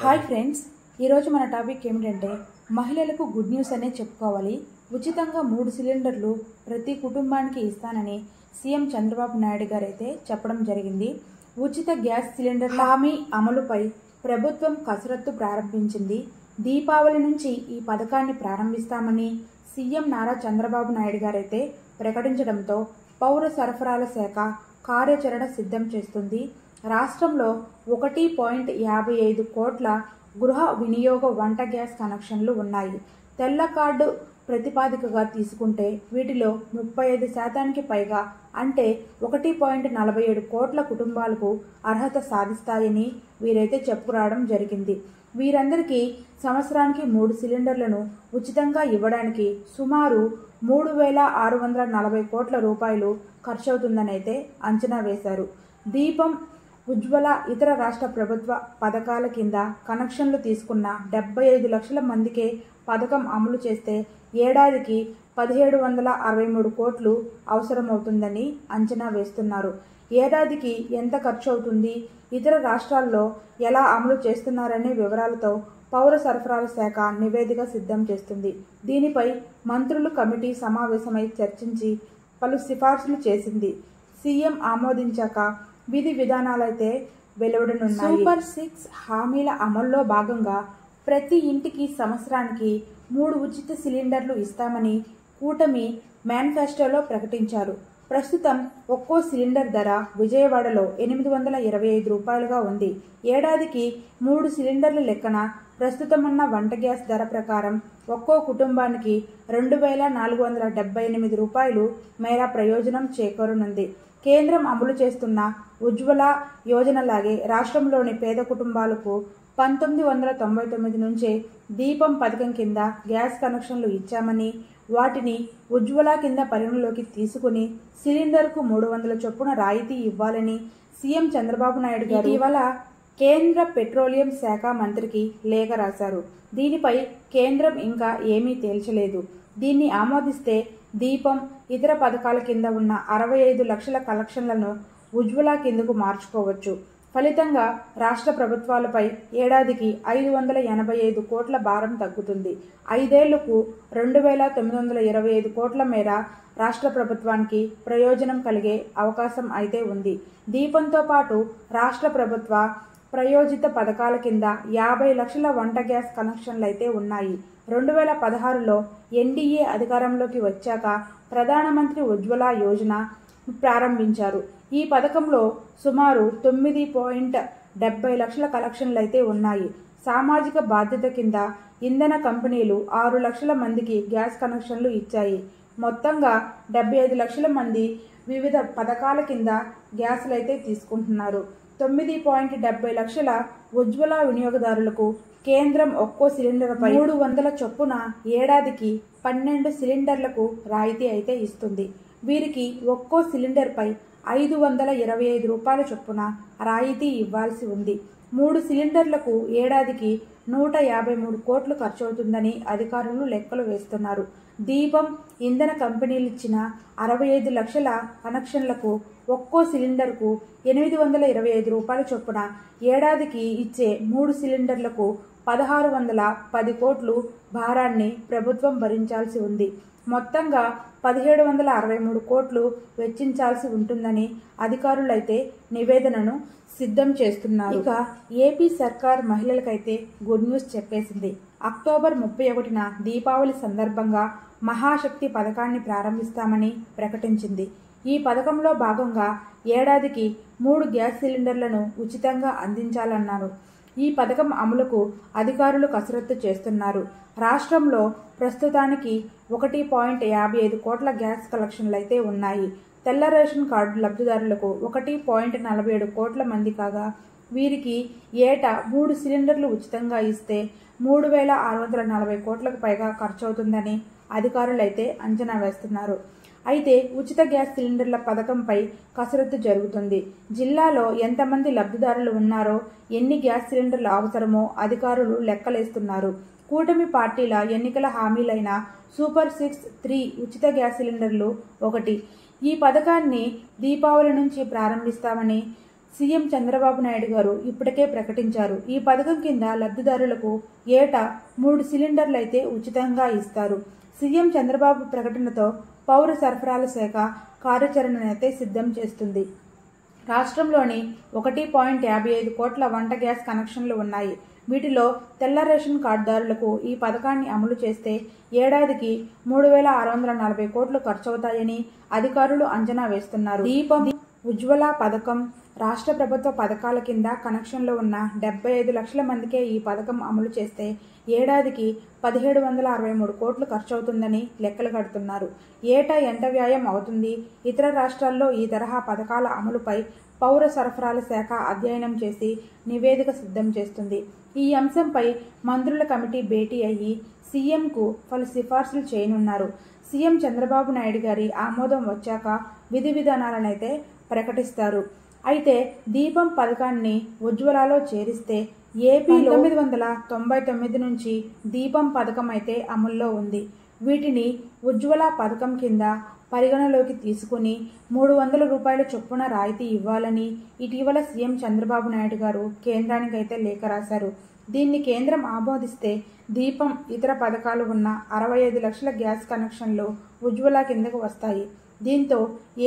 Hi friends, ఈరోజు మన topic ఏమిటంటే మహిళలకు గుడ్ న్యూస్ అనే చెప్పుకోవాలి. ఉచితంగా 3 సిలిండర్లు ప్రతి కుటుంబానికి ఇస్తానని సీఎం చంద్రబాబు నాయుడు గారు అయితే చెప్పడం జరిగింది. ఉచిత గ్యాస్ సిలిండర్ హామీ అమలుపై ప్రభుత్వం కసరత్తు ప్రారంభించింది. దీపావళి నుంచి ఈ పథకాన్ని ప్రారంభిస్తామని సీఎం నారా చంద్రబాబు నాయుడు గారు అయితే ప్రకటించడంతో పౌర సరఫరాల శాఖ కార్యాచరణ సిద్ధం చేస్తుంది. రాష్ట్రంలో 1.55 కోట్ల గృహ వినియోగ వంట గ్యాస్ కనెక్షన్లు ఉన్నాయి. తెల్ల కార్డు ప్రతిపాదికగా తీసుకుంటే వీటిలో 35% పైగా అంటే 1.47 కోట్ల కుటుంబాలకు అర్హత సాధిస్తాయని వీరైతే చెప్పుకురావడం జరిగింది. వీరందరికీ సంవత్సరానికి 3 సిలిండర్లను ఉచితంగా ఇవ్వడానికి సుమారు 3,640 కోట్ల రూపాయలు ఖర్చవుతుందని అయితే అంచనా వేశారు. దీపం, ఉజ్వల, ఇతర రాష్ట్ర ప్రభుత్వ పథకాల కింద కనెక్షన్లు తీసుకున్న 75 లక్షల మందికే పథకం అమలు చేస్తే ఏడాదికి 1,763 కోట్లు అవసరమవుతుందని అంచనా వేస్తున్నారు. ఏడాదికి ఎంత ఖర్చు అవుతుంది, ఇతర రాష్ట్రాల్లో ఎలా అమలు చేస్తున్నారనే వివరాలతో పౌర సరఫరాల శాఖ నివేదిక సిద్ధం చేస్తుంది. దీనిపై మంత్రుల కమిటీ సమావేశమై చర్చించి పలు సిఫార్సులు చేసింది. సీఎం ఆమోదించాక విధి విధానాలైతే వెలువడనున్నాయి. సూపర్ 6 హామీల అమల్లో భాగంగా ప్రతి ఇంటికి సంవత్సరానికి 3 ఉచిత సిలిండర్లు ఇస్తామని కూటమి మేనిఫెస్టోలో ప్రకటించారు. ప్రస్తుతం ఒక్కో సిలిండర్ ధర విజయవాడలో 825 రూపాయలుగా ఉంది. ఏడాదికి 3 సిలిండర్ల లెక్కన ప్రస్తుతమున్న వంట గ్యాస్ ధర ప్రకారం ఒక్కో కుటుంబానికి 2,478 రూపాయలు మేర ప్రయోజనం చేకూరనుంది. కేంద్రం అమలు చేస్తున్న ఉజ్వల యోజనలాగే రాష్ట్రంలోని పేద కుటుంబాలకు 1999 నుంచే దీపం పథకం కింద గ్యాస్ కనెక్షన్లు ఇచ్చామని, వాటిని ఉజ్వల కింద పరిగణలోకి తీసుకుని సిలిండర్కు 300 చొప్పున రాయితీ ఇవ్వాలని సీఎం చంద్రబాబు నాయుడు గారు ఇటీవల కేంద్ర పెట్రోలియం శాఖ మంత్రికి లేఖ రాశారు. దీనిపై కేంద్రం ఇంకా ఏమీ తేల్చలేదు. దీన్ని ఆమోదిస్తే దీపం, ఇతర పథకాల కింద ఉన్న 65 లక్షల కలెక్షన్లను ఉజ్వల కిందకు మార్చుకోవచ్చు. ఫలితంగా రాష్ట్ర ప్రభుత్వాలపై ఏడాదికి 585 కోట్ల భారం తగ్గుతుంది. 5 ఏళ్లకు 2,925 కోట్ల మేర రాష్ట్ర ప్రభుత్వానికి ప్రయోజనం కలిగే అవకాశం అయితే ఉంది. దీపంతో పాటు రాష్ట్ర ప్రభుత్వ ప్రయోజిత పథకాల కింద 50 లక్షల వంట గ్యాస్ కనెక్షన్లయితే ఉన్నాయి. 2016లో ఎన్డీఏ అధికారంలోకి వచ్చాక ప్రధానమంత్రి ఉజ్వల యోజన ప్రారంభించారు. ఈ పథకంలో సుమారు 9.70 లక్షల కనెక్షన్లయితే ఉన్నాయి. సామాజిక బాధ్యత కింద ఇంధన కంపెనీలు 6 లక్షల మందికి గ్యాస్ కనెక్షన్లు ఇచ్చాయి. మొత్తంగా 75 లక్షల మంది వివిధ పథకాల కింద గ్యాసులైతే తీసుకుంటున్నారు. 9.70 లక్షల ఉజ్వల వినియోగదారులకు కేంద్రం ఒక్కో సిలిండర్పై 300 చొప్పున ఏడాదికి 12 సిలిండర్లకు రాయితీ అయితే ఇస్తుంది. వీరికి ఒక్కో సిలిండర్పై 525 రూపాయల చొప్పున రాయితీ ఇవ్వాల్సి ఉంది. 3 సిలిండర్లకు ఏడాదికి 153 కోట్లు ఖర్చవుతుందని అధికారులు లెక్కలు వేస్తున్నారు. దీపం, ఇంధన కంపెనీలిచ్చిన 65 లక్షల కనెక్షన్లకు ఒక్కో సిలిండర్కు 825 రూపాయల చొప్పున ఏడాదికి ఇచ్చే 3 సిలిండర్లకు 1,610 కోట్లు భారాన్ని ప్రభుత్వం భరించాల్సి ఉంది. మొత్తంగా 1,763 కోట్లు వెచ్చించాల్సి ఉంటుందని అధికారులైతే నివేదనను సిద్ధం చేస్తున్నారు. ఇక ఏపీ సర్కార్ మహిళలకైతే గుడ్ న్యూస్ చెప్పేసింది. అక్టోబర్ 31న దీపావళి సందర్భంగా మహాశక్తి పథకాన్ని ప్రారంభిస్తామని ప్రకటించింది. ఈ పథకంలో భాగంగా ఏడాదికి 3 గ్యాస్ సిలిండర్లను ఉచితంగా అందించాలన్నారు. ఈ పథకం అమలుకు అధికారులు కసరత్తు చేస్తున్నారు. రాష్ట్రంలో ప్రస్తుతానికి 1.55 కోట్ల గ్యాస్ కలెక్షన్లయితే ఉన్నాయి. తెల్ల రేషన్ కార్డు లబ్ధిదారులకు 1.47 కోట్ల మంది కాగా వీరికి ఏటా 3 సిలిండర్లు ఉచితంగా ఇస్తే 3,640 కోట్లకు పైగా ఖర్చవుతుందని అధికారులైతే అంచనా వేస్తున్నారు. అయితే ఉచిత గ్యాస్ సిలిండర్ల పథకంపై కసరత్తు జరుగుతుంది. జిల్లాలో ఎంతమంది లబ్ధిదారులు ఉన్నారో, ఎన్ని గ్యాస్ సిలిండర్లు అవసరమో అధికారులు లెక్కలేస్తున్నారు. కూటమి పార్టీల ఎన్నికల హామీలైన సూపర్ 6 3 ఉచిత గ్యాస్ సిలిండర్లు ఒకటి. ఈ పథకాన్ని దీపావళి నుంచి ప్రారంభిస్తామని సీఎం చంద్రబాబు నాయుడు గారు ఇప్పటికే ప్రకటించారు. ఈ పథకం కింద లబ్ధిదారులకు ఏటా 3 సిలిండర్లు అయితే ఉచితంగా ఇస్తారు. సీఎం చంద్రబాబు ప్రకటనతో పౌర సరఫరాల శాఖ కార్యాచరణనైతే సిద్ధం చేస్తుంది. రాష్ట్రంలోని 1.55 కోట్ల వంట గ్యాస్ కనెక్షన్లు ఉన్నాయి. వీటిలో తెల్ల రేషన్ కార్డుదారులకు ఈ పథకాన్ని అమలు చేస్తే ఏడాదికి 3,640 కోట్లు ఖర్చవుతాయని అధికారులు అంచనా వేస్తున్నారు. దీపం, ఉజ్వల పథకం, రాష్ట్ర ప్రభుత్వ పథకాల కింద కనెక్షన్లో ఉన్న 75 లక్షల మందికే ఈ పథకం అమలు చేస్తే ఏడాదికి 1,763 కోట్లు ఖర్చవుతుందని లెక్కలు కడుతున్నారు. ఏటా ఎంత వ్యయం అవుతుంది? ఇతర రాష్ట్రాల్లో ఈ తరహా పథకాల అమలుపై పౌర సరఫరాల శాఖ అధ్యయనం చేసి నివేదిక సిద్ధం చేస్తుంది. ఈ అంశంపై మంత్రుల కమిటీ భేటీ అయ్యి సీఎంకు పలు సిఫార్సులు చేయనున్నారు. సీఎం చంద్రబాబు నాయుడు గారి ఆమోదం వచ్చాక విధి విధానాలనైతే ప్రకటిస్తారు. అయితే దీపం పథకాన్ని ఉజ్వలలో చేరిస్తే ఏపీలో 1999 నుంచి దీపం పథకం అయితే అమల్లో ఉంది. వీటిని ఉజ్వల పథకం కింద పరిగణలోకి తీసుకుని 300 రూపాయల చొప్పున రాయితీ ఇవ్వాలని ఇటీవల సీఎం చంద్రబాబు నాయుడు గారు కేంద్రానికైతే లేఖ రాశారు. దీన్ని కేంద్రం ఆమోదిస్తే దీపం, ఇతర పథకాలు ఉన్న 65 లక్షల గ్యాస్ కనెక్షన్లు ఉజ్వల కిందకు వస్తాయి. దీంతో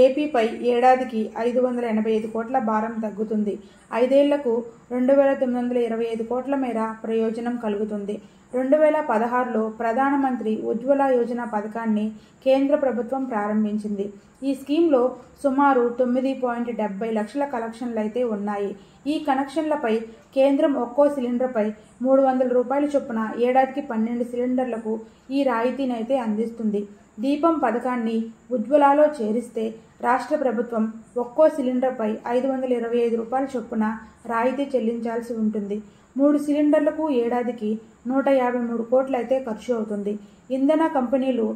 ఏపీపై ఏడాదికి 585 కోట్ల భారం తగ్గుతుంది. 5 ఏళ్లకు 2,925 కోట్ల మేర ప్రయోజనం కలుగుతుంది. 2016లో ప్రధానమంత్రి ఉజ్వల యోజన పథకాన్ని కేంద్ర ప్రభుత్వం ప్రారంభించింది. ఈ స్కీమ్లో సుమారు 9.70 లక్షల కనెక్షన్లయితే ఉన్నాయి. ఈ కనెక్షన్లపై కేంద్రం ఒక్కో సిలిండర్పై 300 రూపాయల చొప్పున ఏడాదికి 12 సిలిండర్లకు ఈ రాయితీనైతే అందిస్తుంది. దీపం పథకాన్ని ఉజ్వలలో చేరిస్తే రాష్ట్ర ప్రభుత్వం ఒక్కో సిలిండర్పై 525 రూపాయల చొప్పున రాయితీ చెల్లించాల్సి ఉంటుంది. 3 సిలిండర్లకు ఏడాదికి 153 కోట్లయితే ఖర్చు అవుతుంది. ఇంధన కంపెనీలు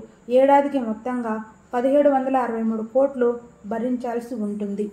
ఏడాదికి మొత్తంగా 1,763 కోట్లు భరించాల్సి ఉంటుంది.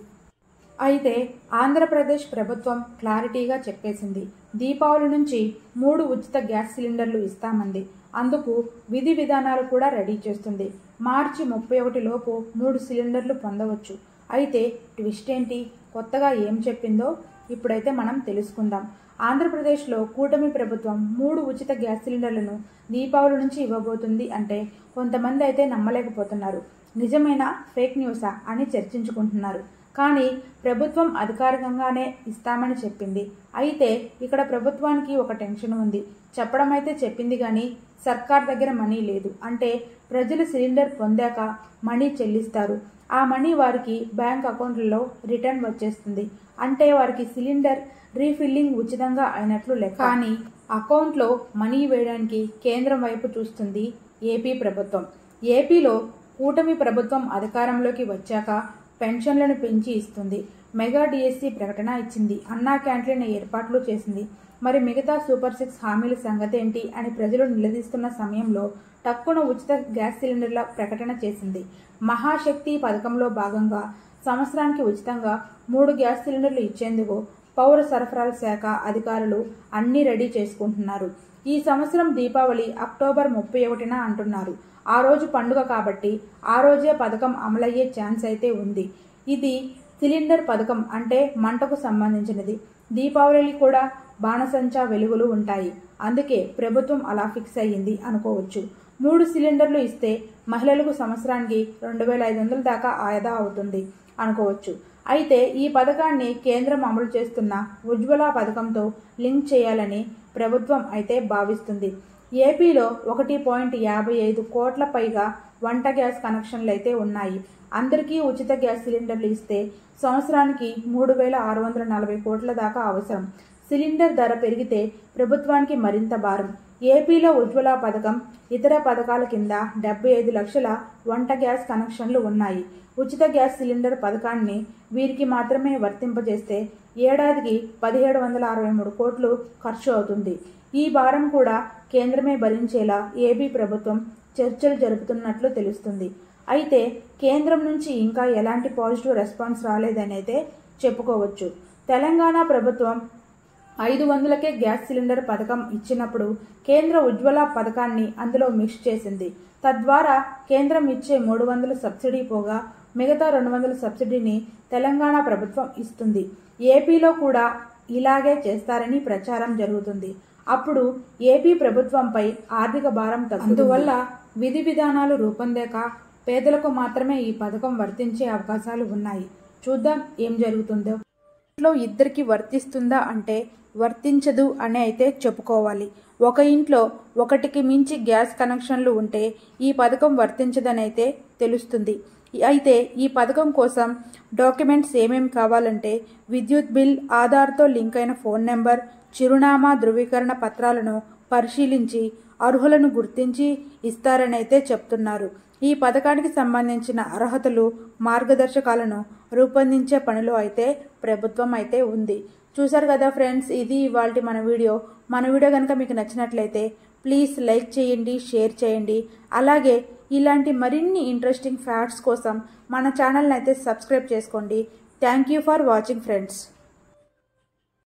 అయితే ఆంధ్రప్రదేశ్ ప్రభుత్వం క్లారిటీగా చెప్పేసింది. దీపావళి నుంచి 3 ఉచిత గ్యాస్ సిలిండర్లు ఇస్తామంది. అందుకు విధి విధానాలు కూడా రెడీ చేస్తుంది. మార్చి 31 లోపు 3 సిలిండర్లు పొందవచ్చు. అయితే ట్విస్ట్ ఏంటి? కొత్తగా ఏం చెప్పిందో ఇప్పుడైతే మనం తెలుసుకుందాం. ఆంధ్రప్రదేశ్లో కూటమి ప్రభుత్వం 3 ఉచిత గ్యాస్ సిలిండర్లను దీపావళి నుంచి ఇవ్వబోతుంది అంటే కొంతమంది అయితే నమ్మలేకపోతున్నారు. నిజమేనా, ఫేక్ న్యూసా అని చర్చించుకుంటున్నారు. కానీ ప్రభుత్వం అధికారికంగానే ఇస్తామని చెప్పింది. అయితే ఇక్కడ ప్రభుత్వానికి ఒక టెన్షన్ ఉంది. చెప్పడం అయితే చెప్పింది కానీ సర్కార్ దగ్గర మనీ లేదు. అంటే ప్రజలు సిలిండర్ పొందాక మనీ చెల్లిస్తారు. ఆ మనీ వారికి బ్యాంక్ అకౌంట్లలో రిటర్న్ వచ్చేస్తుంది. అంటే వారికి సిలిండర్ రీఫిల్లింగ్ ఉచితంగా అయినట్లు లెక్క. కానీ అకౌంట్లో మనీ వేయడానికి కేంద్రం వైపు చూస్తుంది ఏపీ ప్రభుత్వం. ఏపీలో కూటమి ప్రభుత్వం అధికారంలోకి వచ్చాక పెన్షన్లను పెంచి ఇస్తుంది. మెగా డిఎస్సి ప్రకటన ఇచ్చింది. అన్నా క్యాంటీన్ ఏర్పాట్లు చేసింది. మరి మిగతా సూపర్ 6 హామీల సంగతేంటి అని ప్రజలు నిలదీస్తున్న సమయంలో టక్కున ఉచిత గ్యాస్ సిలిండర్ల ప్రకటన చేసింది. మహాశక్తి పథకంలో భాగంగా సంవత్సరానికి ఉచితంగా 3 గ్యాస్ సిలిండర్లు ఇచ్చేందుకు పౌర సరఫరాల శాఖ అధికారులు అన్నీ రెడీ చేసుకుంటున్నారు. ఈ సంవత్సరం దీపావళి అక్టోబర్ 31న అంటున్నారు. ఆ రోజు పండుగ కాబట్టి ఆ రోజే పథకం అమలయ్యే ఛాన్స్ అయితే ఉంది. ఇది సిలిండర్ పథకం అంటే మంటకు సంబంధించినది. దీపావళి కూడా బాణసంచా వెలుగులు ఉంటాయి. అందుకే ప్రభుత్వం అలా ఫిక్స్ అయ్యింది అనుకోవచ్చు. 3 సిలిండర్లు ఇస్తే మహిళలకు సంవత్సరానికి 2,500 దాకా ఆదా అవుతుంది అనుకోవచ్చు. అయితే ఈ పథకాన్ని కేంద్రం అమలు చేస్తున్న ఉజ్వల పథకంతో లింక్ చేయాలని ప్రభుత్వం అయితే భావిస్తుంది. ఏపీలో 1.55 కోట్ల పైగా వంట గ్యాస్ కనెక్షన్లు అయితే ఉన్నాయి. అందరికీ ఉచిత గ్యాస్ సిలిండర్లు ఇస్తే సంవత్సరానికి 3,640 కోట్ల దాకా అవసరం. సిలిండర్ ధర పెరిగితే ప్రభుత్వానికి మరింత భారం. ఏపీలో ఉజ్వల పథకం, ఇతర పథకాల కింద 75 లక్షల వంట గ్యాస్ కనెక్షన్లు ఉన్నాయి. ఉచిత గ్యాస్ సిలిండర్ పథకాన్ని వీరికి మాత్రమే వర్తింపజేస్తే ఏడాదికి 1,763 కోట్లు ఖర్చు అవుతుంది. ఈ భారం కూడా కేంద్రమే భరించేలా ఏపీ ప్రభుత్వం చర్చలు జరుపుతున్నట్లు తెలుస్తుంది. అయితే కేంద్రం నుంచి ఇంకా ఎలాంటి పాజిటివ్ రెస్పాన్స్ రాలేదనైతే చెప్పుకోవచ్చు. తెలంగాణ ప్రభుత్వం 500కే గ్యాస్ సిలిండర్ పథకం ఇచ్చినప్పుడు కేంద్ర ఉజ్వల పథకాన్ని అందులో మిక్స్ చేసింది. తద్వారా కేంద్రం ఇచ్చే 300 సబ్సిడీ పోగా మిగతా 200 సబ్సిడీని తెలంగాణ ప్రభుత్వం ఇస్తుంది. ఏపీలో కూడా ఇలాగే చేస్తారని ప్రచారం జరుగుతుంది. అప్పుడు ఏపీ ప్రభుత్వంపై ఆర్థిక భారం తగ్గుతుంది. అందువల్ల విధి విధానాలు రూపొందాక పేదలకు మాత్రమే ఈ పథకం వర్తించే అవకాశాలు ఉన్నాయి. చూద్దాం ఏం జరుగుతుందో. ఇంట్లో ఇద్దరికి వర్తిస్తుందా అంటే వర్తించదు అని అయితే చెప్పుకోవాలి. ఒక ఇంట్లో ఒకటికి మించి గ్యాస్ కనెక్షన్లు ఉంటే ఈ పథకం వర్తించదని అయితే తెలుస్తుంది. అయితే ఈ పథకం కోసం డాక్యుమెంట్స్ ఏమేమి కావాలంటే విద్యుత్ బిల్, ఆధార్తో లింక్ అయిన ఫోన్ నెంబర్, చిరునామా ధృవీకరణ పత్రాలను పరిశీలించి అర్హులను గుర్తించి ఇస్తారని అయితే చెప్తున్నారు. ఈ పథకానికి సంబంధించిన అర్హతలు, మార్గదర్శకాలను రూపొందించే పనిలో అయితే ప్రభుత్వం అయితే ఉంది. చూసారు కదా ఫ్రెండ్స్, ఇది ఇవాల్టి మన వీడియో కనుక మీకు నచ్చినట్లయితే ప్లీజ్ లైక్ చేయండి, షేర్ చేయండి. అలాగే ఇలాంటి మరిన్ని ఇంట్రెస్టింగ్ ఫ్యాక్ట్స్ కోసం మన ఛానల్ని అయితే సబ్స్క్రైబ్ చేసుకోండి. Thank you for watching friends.